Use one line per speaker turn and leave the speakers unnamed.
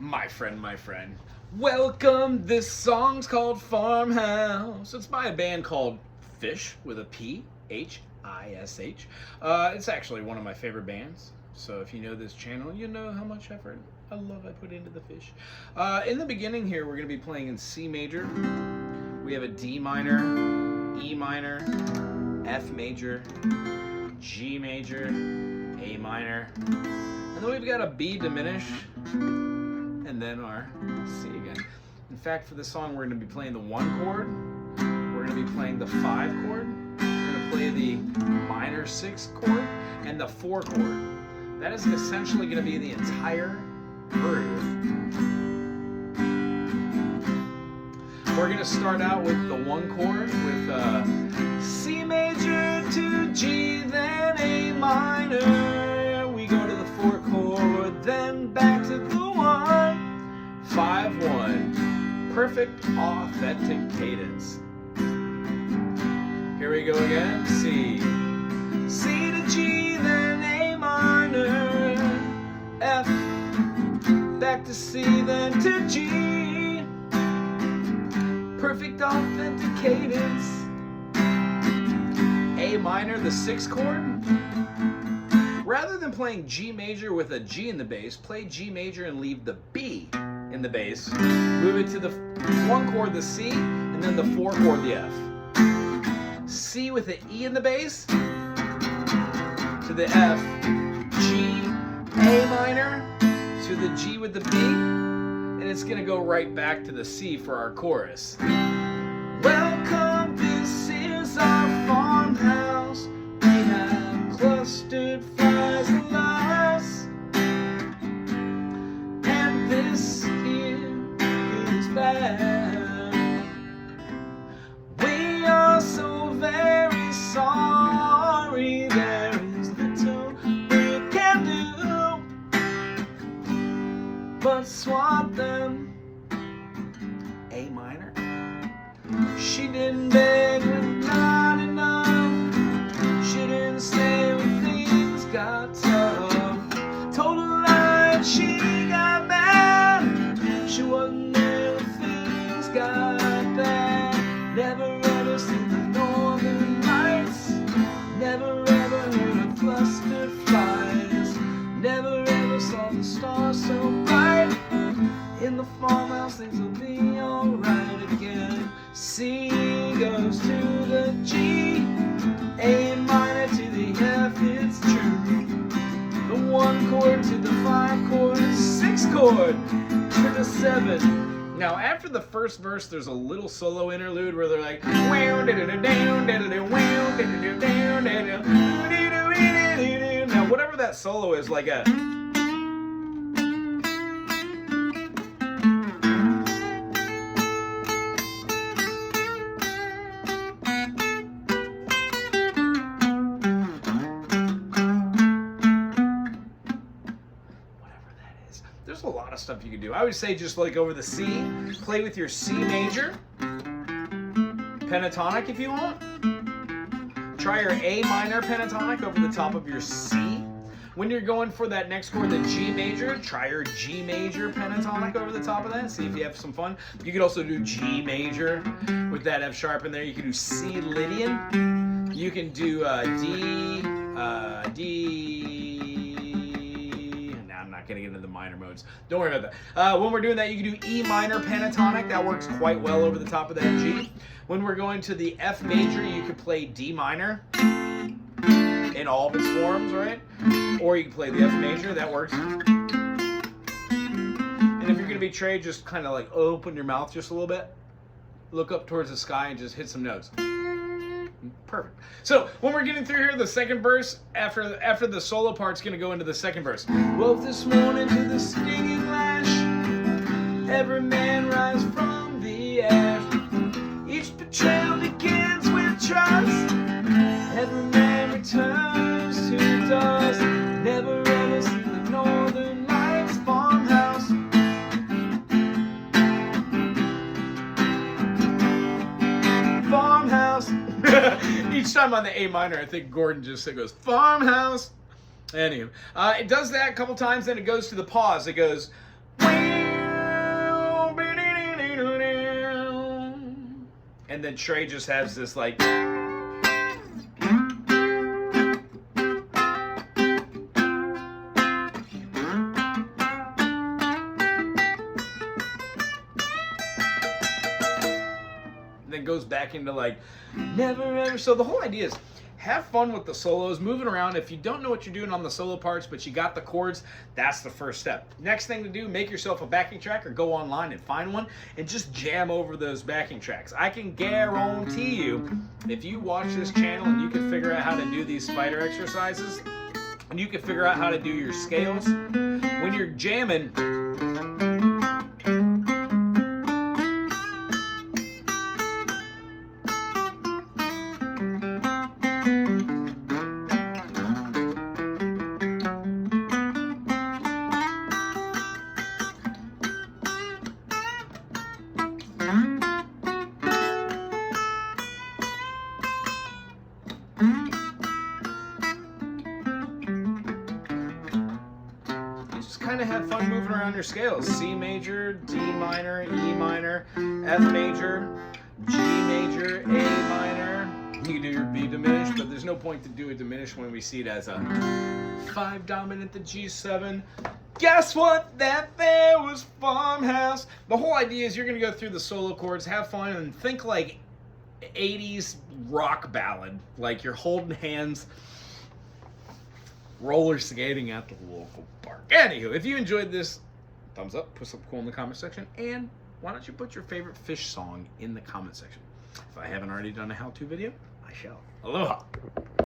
My friend. Welcome. This song's called Farmhouse. It's by a band called FISH with a P, H-I-S-H. It's actually one of my favorite bands. So if you know this channel, you know how much effort I put into the FISH. In the beginning here, we're going to be playing in C major. We have a D minor, E minor, F major, G major, A minor, and then we've got a B diminished, and then our C again. In fact, for this song, we're going to be playing the 1 chord, we're going to be playing the 5 chord, we're going to play the minor 6 chord, and the 4 chord. That is essentially going to be the entire groove. We're going to start out with the 1 chord with C major to G, then A minor. We go to the 4 chord, then back to the 1, 5, 1. Perfect authentic cadence. Here we go again. C. C to G, then A minor. F. Back to C, then to G. Perfect authentic cadence. A minor, the 6th chord. Rather than playing G major with a G in the bass, play G major and leave the B in the bass. Move it to the 1 chord, the C, and then the 4 chord, the F. C with the E in the bass, to the F, G, A minor, to the G with the B, and it's going to go right back to the C for our chorus. Welcome, this is our farmhouse. We have clustered fries and lice, and this here is bad. We are so very sorry. There is little we can do but swap them. A minor. She didn't beg her not enough. She didn't stay when things got tough. Told her lie, she got mad. She wasn't there when things got bad. Never ever seen the northern lights. Never ever heard of clustered flies. Never ever saw the stars so bright. In the farmhouse, things will be alright again. C goes to the G, A minor to the F, it's true. The 1 chord to the 5 chord, 6 chord to the 7. Now, after the first verse, there's a little solo interlude where they're like, now whatever that solo is, like a there's a lot of stuff you can do. I would say just like over the C, play with your C major, pentatonic if you want. Try your A minor pentatonic over the top of your C. When you're going for that next chord, the G major, try your G major pentatonic over the top of that. See if you have some fun. You could also do G major with that F sharp in there. You can do C Lydian. You can do D. I'm not going to get into the minor modes. Don't worry about that. When we're doing that, you can do E minor pentatonic. That works quite well over the top of that G. When we're going to the F major, you could play D minor in all of its forms, right? Or you can play the F major. That works. And if you're going to be Trey, just kind of like open your mouth just a little bit. Look up towards the sky and just hit some notes. Perfect. So when we're getting through here, the second verse, after the solo part's going to go into the second verse. Woke this morning to the stinging lash. Every man rise from the ash. Each betrayal begins with trust. Every man returns to dust. Never ever see the northern lights. Farmhouse. Farmhouse. Each time on the A minor, I think Gordon just goes, farmhouse. Anyway, it does that a couple times, then it goes to the pause. It goes, And then Trey just has this like. Then goes back into like never ever. So the whole idea is have fun with the solos, moving around. If you don't know what you're doing on the solo parts, but you got the chords, that's the first step. Next thing to do, make yourself a backing track or go online and find one and just jam over those backing tracks. I can guarantee you, if you watch this channel and you can figure out how to do these spider exercises, and you can figure out how to do your scales, when you're jamming, kind of have fun moving around your scales. C major, D minor, E minor, F major, G major, A minor. You can do your B diminished, but there's no point to do a diminished when we see it as a 5 dominant to G7. Guess what? That there was Farmhouse. The whole idea is you're going to go through the solo chords, have fun, and think like 80s rock ballad. Like you're holding hands, roller skating at the local park. Anywho, if you enjoyed this, thumbs up, put something cool in the comment section, and why don't you put your favorite Phish song in the comment section? If I haven't already done a how-to video, I shall. Aloha!